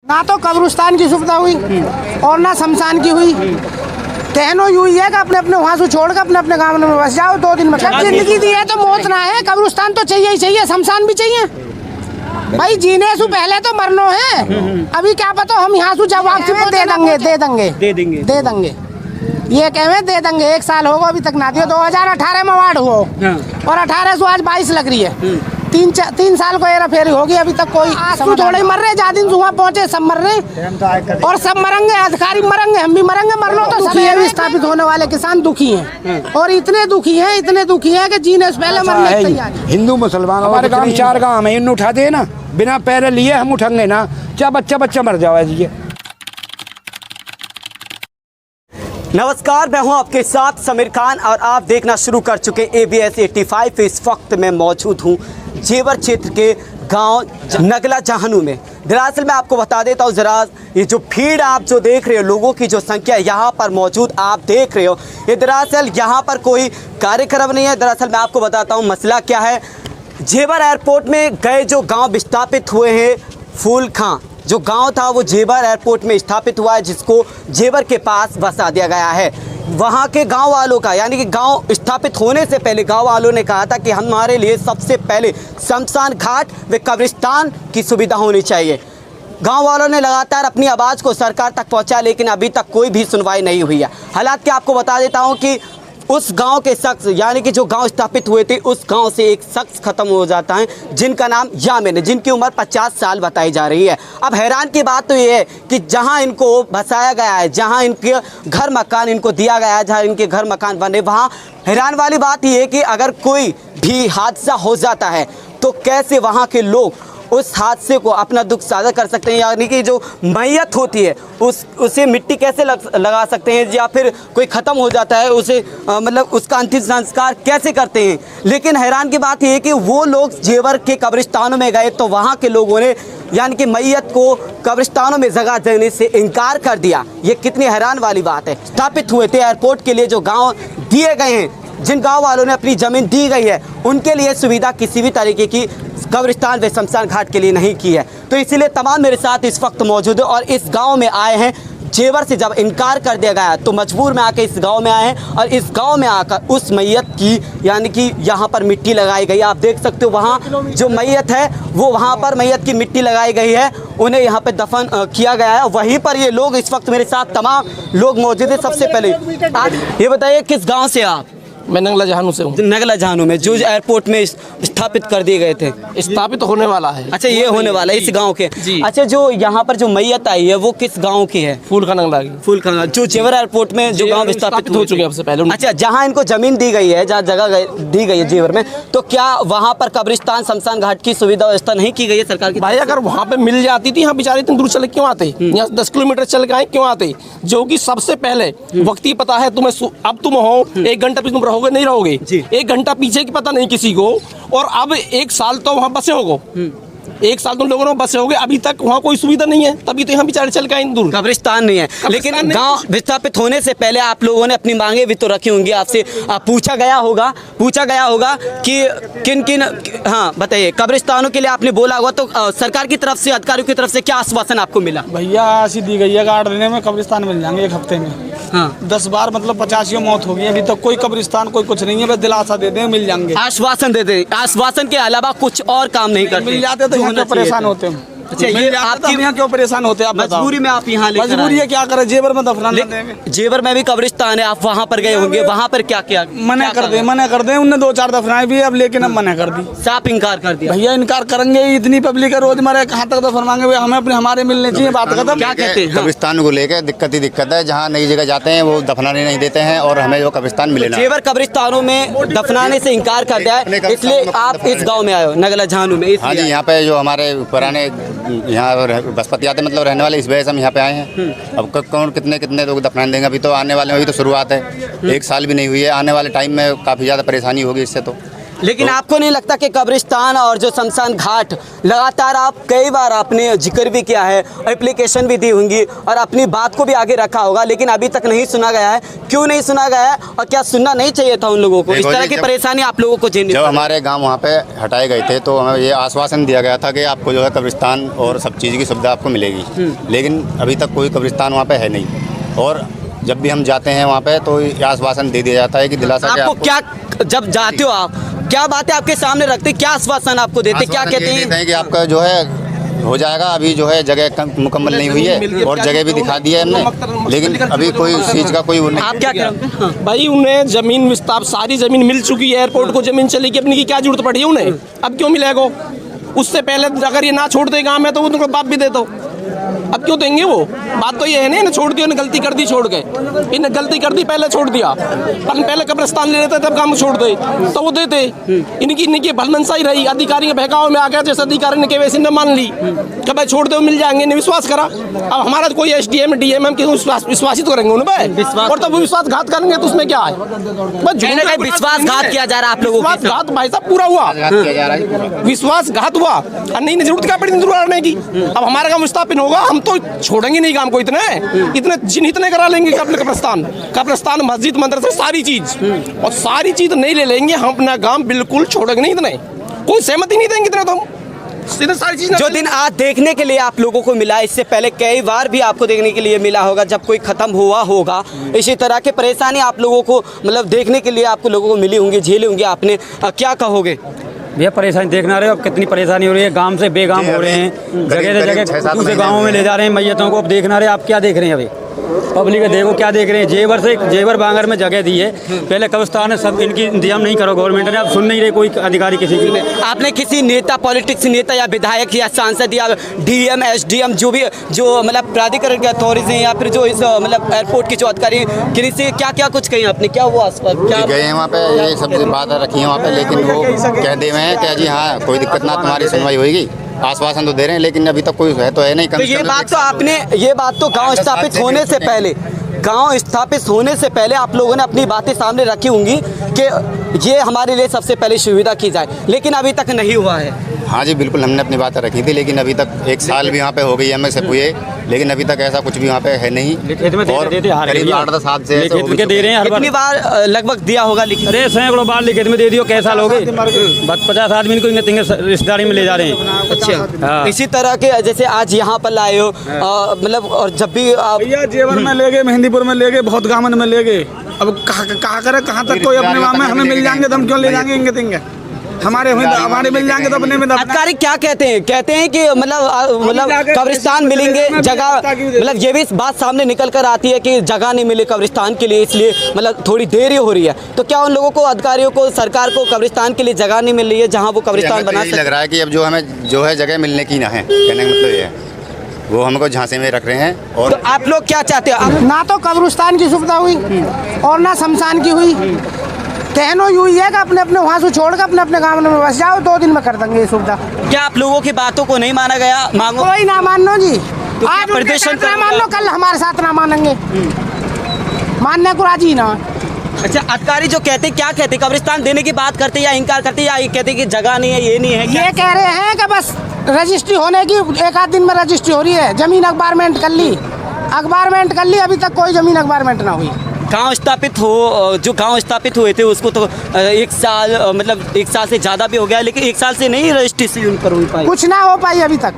ना तो कब्रिस्तान की सुविधा हुई और ना शमशान की हुई। कहनो यूं ही है कि अपने अपने वहाँ से छोड़ कर अपने अपने गाँव में बस जाओ 2 दिन में। जब जिंदगी दी है तो मौत ना है, कब्रिस्तान तो चाहिए ही चाहिए, शमशान भी चाहिए भाई। जीने से पहले तो मरनो है। अभी क्या पता हम यहाँ से जवाब से दे देंगे ये कहे दे देंगे। 1 साल होगा अभी तक ना दिया। 2018 में अवार्ड हुआ और 18 से आज 22 लग रही है। 3 साल को हेरा फेरी होगी, अभी तक कोई थोड़े ही मर रहे। जहाँ दिन वहाँ पहुँचे सब मर रहे और सब मरेंगे, अधिकारी मरेंगे, हम भी मरेंगे। मरना तो सभी है। विस्थापित होने वाले किसान दुखी हैं और इतने दुखी हैं कि जीने से पहले मरने तैयार। हिंदू मुसलमान हमारे गाँव 4 गाँव में इन उठा दे ना, बिना पैरे लिए हम उठेंगे ना, क्या बच्चा मर जाओ जी। नमस्कार, मैं हूं आपके साथ समीर खान और आप देखना शुरू कर चुके ABS 85। इस वक्त मैं मौजूद हूं जेवर क्षेत्र के गांव नगला जहानू में। दरअसल मैं आपको बता देता हूं जरा, ये जो भीड़ आप जो देख रहे हो, लोगों की जो संख्या यहाँ पर मौजूद आप देख रहे हो, ये दरअसल यहाँ पर कोई कार्यक्रम नहीं है। दरअसल मैं आपको बताता हूँ मसला क्या है। जेवर एयरपोर्ट में गए जो गाँव विस्थापित हुए हैं, फूलखां जो गांव था वो जेवर एयरपोर्ट में स्थापित हुआ है, जिसको जेवर के पास बसा दिया गया है। वहां के गांव वालों का, यानी कि गांव स्थापित होने से पहले गांव वालों ने कहा था कि हमारे लिए सबसे पहले शमशान घाट व कब्रिस्तान की सुविधा होनी चाहिए। गांव वालों ने लगातार अपनी आवाज़ को सरकार तक पहुंचा, लेकिन अभी तक कोई भी सुनवाई नहीं हुई है। हालात क्या आपको बता देता हूं कि उस गांव के शख्स, यानी कि जो गांव स्थापित हुए थे, उस गांव से एक शख्स खत्म हो जाता है जिनका नाम यामिन है, जिनकी उम्र 50 साल बताई जा रही है। अब हैरान की बात तो ये है कि जहां इनको बसाया गया है, जहां इनके घर मकान इनको दिया गया है, जहां इनके घर मकान बने, वहां हैरान वाली बात ये है कि अगर कोई भी हादसा हो जाता है तो कैसे वहाँ के लोग उस हादसे को अपना दुख साझा कर सकते हैं। यानी कि जो मैयत होती है उसे मिट्टी कैसे लगा सकते हैं, या फिर कोई ख़त्म हो जाता है उसे मतलब उसका अंतिम संस्कार कैसे करते हैं। लेकिन हैरान की बात यह है कि वो लोग जेवर के कब्रिस्तानों में गए तो वहाँ के लोगों ने यानी कि मैयत को कब्रिस्तानों में जगह देने से इनकार कर दिया। ये कितनी हैरान वाली बात है। स्थापित हुए थे एयरपोर्ट के लिए जो गाँव दिए गए हैं, जिन गाँव वालों ने अपनी ज़मीन दी गई है, उनके लिए सुविधा किसी भी तरीके की कब्रिस्तान व शमशान घाट के लिए नहीं की है। तो इसीलिए तमाम मेरे साथ इस वक्त मौजूद है और इस गांव में आए हैं। जेवर से जब इनकार कर दिया गया तो मजबूर में आकर इस गांव में आए हैं और इस गांव में आकर उस मैयत की, यानी कि यहाँ पर मिट्टी लगाई गई है। आप देख सकते हो वहाँ जो मैयत है वो वहाँ पर मैयत की मिट्टी लगाई गई है, उन्हें यहाँ पर दफन किया गया है। वहीं पर ये लोग इस वक्त मेरे साथ तमाम लोग मौजूद हैं। सबसे पहले आप ये बताइए किस गाँव से आप? मैं नगला जहानू से हूँ। नगला जहानू में जो एयरपोर्ट में स्थापित कर दिए गए थे, स्थापित होने वाला है। अच्छा, ये होने वाला है इस गांव के जी। अच्छा, जो यहाँ पर जो मैयत आई है वो किस गांव की है? फूलखां नगला की। फूलखां जो जेवर एयरपोर्ट में जो गांव स्थापित हो चुके हैं सबसे पहले। अच्छा, जहाँ इनको जमीन दी गई है, जहाँ जगह दी गई है जेवर में, तो क्या वहाँ पर कब्रिस्तान शमशान घाट की सुविधा व्यवस्था नहीं की गई है सरकार की? भाई अगर वहाँ पे मिल जाती थी, यहाँ बेचारे इतनी दूर चले क्यों आते? यहाँ 10 किलोमीटर चल के आए क्यों आते? जो कि सबसे पहले वक्त ही पता है तुम्हें। अब तुम हो 1 घंटा तुम रहोगे नहीं रहोगे, 1 घंटा पीछे की पता नहीं किसी को। और अब 1 साल तो वहाँ बसे होगो, 1 साल तुम लोगों ने बसे होगे, अभी तक वहाँ कोई सुविधा नहीं है, तभी तो यहाँ बेचारे चल के दूर। कब्रिस्तान नहीं है। लेकिन गांव विस्थापित होने से पहले आप लोगों ने अपनी मांगे भी तो रखी होंगी, आपसे पूछा गया होगा कि किन किन, हाँ बताइए, कब्रिस्तानों के लिए आपने बोला होगा, तो सरकार की तरफ से, अधिकारियों की तरफ से क्या आश्वासन आपको मिला? भैया ऐसी दी गई है कि 8 दिन में कब्रिस्तान मिल जाएंगे, 1 हफ्ते में। हाँ 10 बार मतलब 85 मौत हो गई, अभी तक कोई कब्रिस्तान कोई कुछ नहीं है। बस दिलासा दे दें मिल जाएंगे, आश्वासन दे दे, आश्वासन के अलावा कुछ और काम नहीं करते। मिल जाते तो यहाँ क्यों परेशान होते हैं? अच्छा, ये आपकी यहाँ क्यों परेशान होते हैं? आप बताओ। मजबूरी में आप यहाँ लेकर मजबूरी है, क्या करें? जेवर में दफनाना देंगे। जेवर में भी कब्रिस्तान है, आप वहाँ पर गए होंगे, वहाँ पर क्या किया? मना कर दे उनने 2-4 दफनाए भी अब, लेकिन अब मना कर दी, साफ इनकार कर दिया। भैया इनकार करेंगे, इतनी पब्लिक है रोजमर्रा, कहाँ तक दफनवाएंगे? हमें अपने हमारे मिलने चाहिए, बात खत्म। क्या कहते हैं? कब्रिस्तान को लेकर दिक्कत है। जहाँ नई जगह जाते हैं वो दफनाने नहीं देते हैं और हमें वो कब्रिस्तान मिले ना। जेवर कब्रिस्तानों में दफनाने से इनकार कर दिया है, इसलिए आप इस गाँव में आए हो, नगला जहानू में। हाँ जी, यहाँ पे जो हमारे पुराने यहाँ बसपति आते मतलब रहने वाले, इस वजह से हम यहाँ पे आए हैं। अब कौन कितने लोग दफनाने देंगे? अभी तो आने वाले में, अभी तो शुरुआत है, 1 साल भी नहीं हुई है। आने वाले टाइम में काफ़ी ज़्यादा परेशानी होगी इससे। तो लेकिन आपको नहीं लगता कि कब्रिस्तान और जो शमशान घाट लगातार आप कई बार आपने जिक्र भी किया है, एप्लीकेशन भी दी होंगी और अपनी बात को भी आगे रखा होगा, लेकिन अभी तक नहीं सुना गया है? क्यों नहीं सुना गया है और क्या सुनना नहीं चाहिए था उन लोगों को? इस तरह की परेशानी आप लोगों को झेलनी जब हमारे गांव वहाँ पे हटाए गए थे तो हमें ये आश्वासन दिया गया था कि आपको जो है कब्रिस्तान और सब चीज़ की सुविधा आपको मिलेगी, लेकिन अभी तक कोई कब्रिस्तान वहाँ पे है नहीं। और जब भी हम जाते हैं वहाँ पे तो ये आश्वासन दे दिया जाता है कि दिलासा के आपको क्या, जब जाते हो आप क्या बातें आपके सामने रखते, क्या आश्वासन आपको देते, क्या कहते हैं? कि आपका जो है हो जाएगा, अभी जो है जगह मुकम्मल नहीं हुई है और जगह भी दिखा दी है हमने, लेकिन अभी कोई चीज़ का कोई वो नहीं। आप क्या करें? भाई उन्हें जमीन विस्तार सारी जमीन मिल चुकी है, एयरपोर्ट को जमीन चलेगी, अपनी की क्या जरूरत पड़ी है उन्हें? अब क्यों मिलेगा? उससे पहले अगर ये ना छोड़ते गाँव में तो वो तुमको बाप भी देते, अब क्यों देंगे? वो बात तो ये है ना, इन्हें छोड़ दिया, इन्हें गलती कर दी, छोड़ के इन्हें गलती कर दी, पहले छोड़ दिया, पहले कब्रिस्तान ले लेते तब काम छोड़ दे तो वो देते। इनकी भलमनसा ही रही, अधिकारी के बहकाव में आ गया, जैसे अधिकारी ने केवैसी ने मान ली कि भाई छोड़ दो मिल जाएंगे, इन्हें विश्वास करा। अब हमारा तो कोई SDM DMM के विश्वासित करेंगे उन्हें भाई, और तब विश्वासघात करेंगे तो उसमें क्या है? विश्वासघात किया जा रहा है आप लोगों को? विश्वासघात भाई साहब पूरा हुआ, विश्वासघात हुआ और नहीं जरूरत क्या पड़ी करने की? अब हमारा काम विस्थापित होगा, हम तो छोड़ेंगे नहीं काम को, इतने जिन इतने करा लेंगे अपने कब्रिस्तान मस्जिद मंदिर सारी चीज, और सारी चीज नहीं ले लेंगे हम, अपना काम बिल्कुल छोड़ेंगे नहीं, इतने कोई सहमति नहीं देंगे इतने, तो हम सारी चीज जो दिन आज देखने के लिए आप लोगों को मिला, इससे पहले कई बार भी आपको देखने के लिए मिला होगा जब कोई खत्म हुआ होगा, इसी तरह की परेशानी आप लोगों को मतलब देखने के लिए आपको लोगों को मिली होंगी, झेली होंगी आपने, क्या कहोगे? भैया परेशानी देखना रहे हो, अब कितनी परेशानी हो रही है, गांव से बेगाम हो रहे हैं, जगह जगह दूसरे गाँवों में ले जा रहे हैं मैयतों को। अब देखना रहे, आप क्या देख रहे हैं? अभी पब्लिक देखो क्या देख रहे हैं। जेवर बांगर में जगह दी है, पहले कब्रिस्तान है, सब इनकी इंतजाम नहीं करो गवर्नमेंट ने, अब सुन नहीं रहे कोई अधिकारी किसी की। आपने किसी नेता, पॉलिटिक्स नेता या विधायक या सांसद या DM SDM जो भी जो मतलब प्राधिकरण के अथॉरिटी हैं या फिर जो इस मतलब एयरपोर्ट के जो अधिकारी, किसी से क्या क्या कुछ कही आपने? क्या हुआ आसपास? क्या गए हैं वहाँ पे, ये सब बातें रखी हैं वहाँ पे, लेकिन वो कह दे हुए हैं कि जी हाँ कोई दिक्कत ना, तुम्हारी सुनवाई होगी, आश्वासन तो दे रहे हैं, लेकिन अभी तक कोई है तो है नहीं। तो ये बात तो गांव स्थापित होने से पहले, गांव स्थापित होने से पहले आप लोगों ने अपनी बातें सामने रखी होंगी कि ये हमारे लिए सबसे पहले सुविधा की जाए, लेकिन अभी तक नहीं हुआ है। हाँ जी बिल्कुल, हमने अपनी बातें रखी थी, लेकिन अभी तक 1 साल भी यहाँ पे हो गई है हमें से हुए, लेकिन अभी तक ऐसा कुछ भी वहाँ पे है नहीं। और करीब 8-10 साल से दे रहे हैं, कितनी बार लगभग दिया होगा? लिखित? अरे सैकड़ों बार लिखित में दे दियो, कैसा लोगे? 50 आदमी को रिश्तेदारी में ले जा रहे हैं। अच्छा, इसी तरह के जैसे आज यहाँ पर लाए हो, मतलब और जब भी आप जेवर में ले गए, मेहंदीपुर में ले गए, बहुत गामन में ले गए, अब कहाँ करे, कहाँ तक कोई अपने गाँव में हमें मिल जाएंगे तो हम क्यों ले जाएंगे? इंगे हमारे मिल जाएंगे तो अपने में। अधिकारी क्या कहते हैं? कहते हैं कि मतलब कब्रिस्तान मिलेंगे, जगह, मतलब ये भी बात सामने निकल कर आती है कि जगह नहीं मिली कब्रिस्तान के लिए, इसलिए मतलब थोड़ी देरी हो रही है। तो क्या उन लोगों को, अधिकारियों को, सरकार को कब्रिस्तान के लिए जगह नहीं मिल रही है जहाँ वो कब्रिस्तान बना लग रहा है कि अब जो हमें जो है जगह मिलने की ना है, कहने का मतलब ये है, वो हमको झांसे में रख रहे हैं। और तो आप लोग क्या चाहते हो? ना तो कब्रिस्तान की सुविधा हुई और ना शमशान की हुई, कहनो यूँ ही है कि अपने अपने वहाँ से छोड़ कर अपने अपने गाँव में बस जाओ, 2 दिन में कर देंगे ये सुविधा। क्या आप लोगों की बातों को नहीं माना गया? मांगो कोई ना मानो जी, तो क्या आज प्रदर्शन ना मान लो, कल हमारे साथ ना मानेंगे, मानने को राजी ना। अच्छा, अधिकारी जो कहते, क्या कहते, कब्रिस्तान देने की बात करते या इनकार करते, या ये कहते कि जगह नहीं है, ये नहीं है? ये कह रहे हैं कि बस रजिस्ट्री होने की 1 दिन में रजिस्ट्री हो रही है, जमीन अखबारमेंट कर ली, अभी तक कोई जमीन अखबारमेंट ना हुई। गांव स्थापित हो, जो गांव स्थापित हुए थे उसको तो 1 साल, मतलब 1 साल से ज़्यादा भी हो गया, लेकिन 1 साल से नहीं रजिस्ट्रेशन कर पाई, कुछ ना हो पाई अभी तक,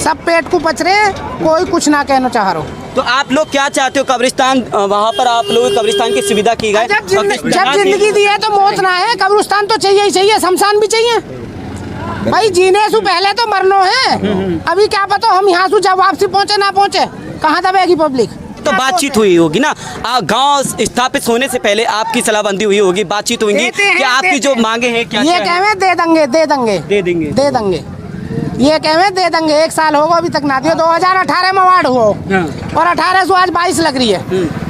सब पेट को पच रहे, कोई कुछ ना कहना चाह रहा हो। तो आप लोग क्या चाहते हो? कब्रिस्तान, वहाँ पर आप लोग कब्रिस्तान की सुविधा की जाए। जब जिंदगी दी है तो मौत ना है, कब्रिस्तान तो चाहिए ही चाहिए, शमशान भी चाहिए भाई, जीने से पहले तो मरनो है। अभी क्या पता हम यहाँ से जब वापसी पहुँचे ना पहुँचे, कहाँ दबेगी पब्लिक? तो बातचीत हुई होगी ना, गांव स्थापित होने से पहले आपकी सलाहबंदी हुई होगी, बातचीत होगी कि आपकी जो मांगे हैं क्या? ये कहे दे देंगे, ये कहे दे देंगे। 1 साल होगा अभी तक ना दियो, 2018 में वार्ड हुआ और 18 से आज 22 लग रही है,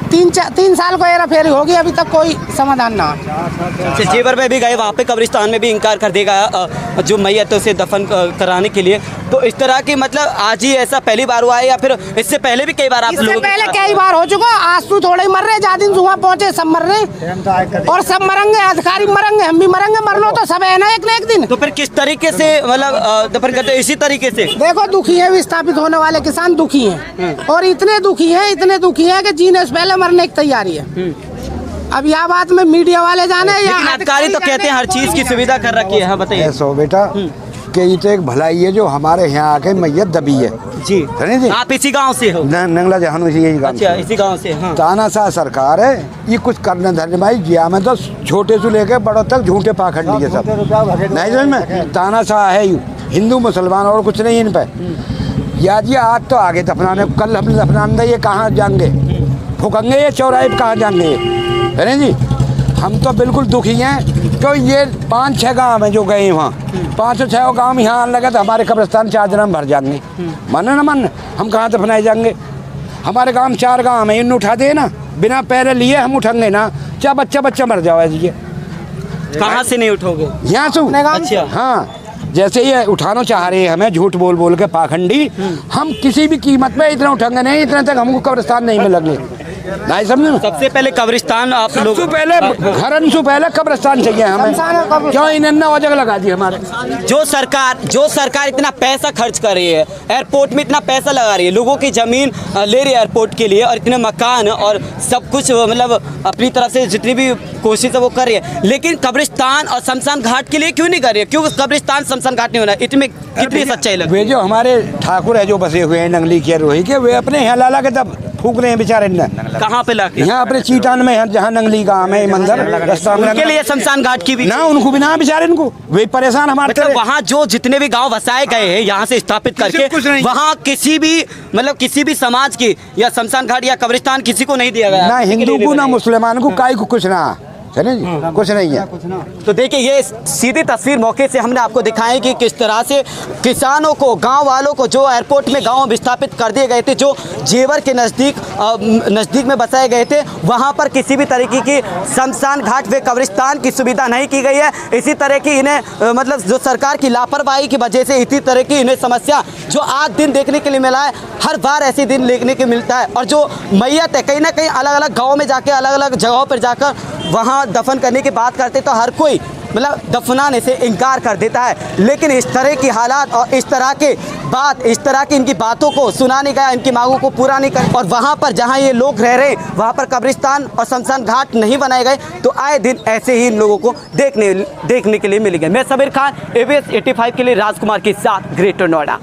3 साल को हेरा फेरी होगी, अभी तक कोई समाधान ना है। जेवर में भी गए, वहाँ पे कब्रिस्तान में भी इनकार कर देगा जो मैयतों से दफन कराने के लिए। तो इस तरह की मतलब आज ही ऐसा पहली बार हुआ है या फिर इससे पहले भी कई बार आप इससे लोग पहले कई बार हो चुका, आज तो थोड़े ही मर रहे, ज्यादा दिन वहाँ पहुँचे सब मर रहे और सब मरेंगे, अधिकारी मरेंगे, हम भी मरेंगे, मरना तो सब है ना एक न एक दिन। तो फिर किस तरीके से मतलब दफन करते हैं? इसी तरीके से देखो दुखी है, विस्थापित होने वाले किसान दुखी हैं और इतने दुखी हैं कि जीने से पहले मरने की तैयारी है। अब यह बात में मीडिया वाले जाने या लेकिन अधिकारी तो कहते हैं हर चीज की सुविधा कर रखी है। हाँ बताइए। ऐसा बेटा कि ये तो एक भलाई है जो हमारे यहाँ आके मैयत दबी है जी। है जी। आप इसी गांव से हो? नंगला जहान यही गाँव अच्छा, इसी गांव से। हाँ। तानाशाह सरकार है, ये कुछ करने धरने भाई जिया में तो छोटे से लेके बड़ों तक झूठे पाखंडी है सब, नहीं समझ में। तानाशाह है हिंदू मुसलमान और कुछ नहीं इन पे। या जी आज तो आगे दफनाने, कल हमने दफनाना, ये कहाँ जाएंगे, फूकेंगे ये चौराहे पे कहाँ जाएंगे, है ना जी। हम तो बिल्कुल दुखी हैं क्योंकि ये 5-6 गाँव हैं जो गए वहाँ, 5-6 गाँव यहाँ आने लगे तो हमारे कब्रिस्तान 4 दिन में भर जाएंगे। मन न मन, हम कहाँ दफनाए जाएंगे? हमारे गाँव में 4 गाँव हैं, इन उठा दे ना, बिना पैरे लिए हम उठेंगे ना, चाहे बच्चा मर जाओ जी। कहाँ से नहीं उठोगे? यहाँ से। अच्छा। हाँ, जैसे ये उठाना चाह रहे हैं हमें झूठ बोल के पाखंडी, हम किसी भी कीमत में इतना उठेंगे नहीं, इतने तक हमको कब्रिस्तान नहीं मिलेंगे, नहीं समझे। सबसे पहले कब्रिस्तान आप लोग, सबसे पहले घरन से पहले कब्रिस्तान चाहिए हमें, क्यों इन्हें वजह लगा दी हमारे। जो सरकार इतना पैसा खर्च कर रही है, एयरपोर्ट में इतना पैसा लगा रही है, लोगों की जमीन ले रही है एयरपोर्ट के लिए और इतने मकान और सब कुछ मतलब अपनी तरफ से जितनी भी कोशिश है वो कर रही है, लेकिन कब्रिस्तान और शमशान घाट के लिए क्यों नहीं कर रही है? क्यों कब्रिस्तान शमशान घाट नहीं होना? इसमें कितनी सच्चाई लगी? वे जो हमारे ठाकुर है जो बसे हुए हैं नंगली के रोही के, वे अपने यहाँ लाला के तब फूक रहे हैं बेचारे। कहाँ पे लाके? यहाँ अपने चीटान में, जहाँ नंगली गाँव है मंदिर रास्ता में, उनके लिए शमशान घाट की भी ना, उनको भी ना बेचारे, इनको वे परेशान हमारे मतलब वहाँ जो जितने भी गांव बसाए गए हैं यहाँ से स्थापित करके, वहाँ किसी भी समाज की या शमशान घाट या कब्रिस्तान किसी को नहीं दिया गया, ना हिंदू को ना मुसलमान को, काई को कुछ ना है ना जी, कुछ नहीं है। तो देखिए ये सीधी तस्वीर मौके से हमने आपको दिखाई कि किस तरह से किसानों को, गांव वालों को जो एयरपोर्ट में गांव विस्थापित कर दिए गए थे, जो जेवर के नज़दीक में बसाए गए थे, वहां पर किसी भी तरीके की शमशान घाट व कब्रिस्तान की सुविधा नहीं की गई है। इसी तरह की इन्हें मतलब जो सरकार की लापरवाही की वजह से इसी तरह की इन्हें समस्या जो आज दिन देखने के लिए मिला है, हर बार ऐसे दिन देखने को मिलता है। और जो मैयत है कहीं ना कहीं अलग अलग गाँव में जाके, अलग अलग जगहों पर जाकर वहाँ दफन करने की बात करते तो हर कोई मतलब दफनाने से इनकार कर देता है, लेकिन इस तरह की हालात और इस तरह की इनकी बातों को सुना नहीं गया, इनकी मांगों को पूरा नहीं कर, और वहाँ पर जहाँ ये लोग रह रहे हैं वहाँ पर कब्रिस्तान और शमशान घाट नहीं बनाए गए, तो आए दिन ऐसे ही इन लोगों को देखने के लिए मिलेंगे। मैं समीर खान, ABS 85 के लिए राजकुमार के साथ, ग्रेटर नोएडा।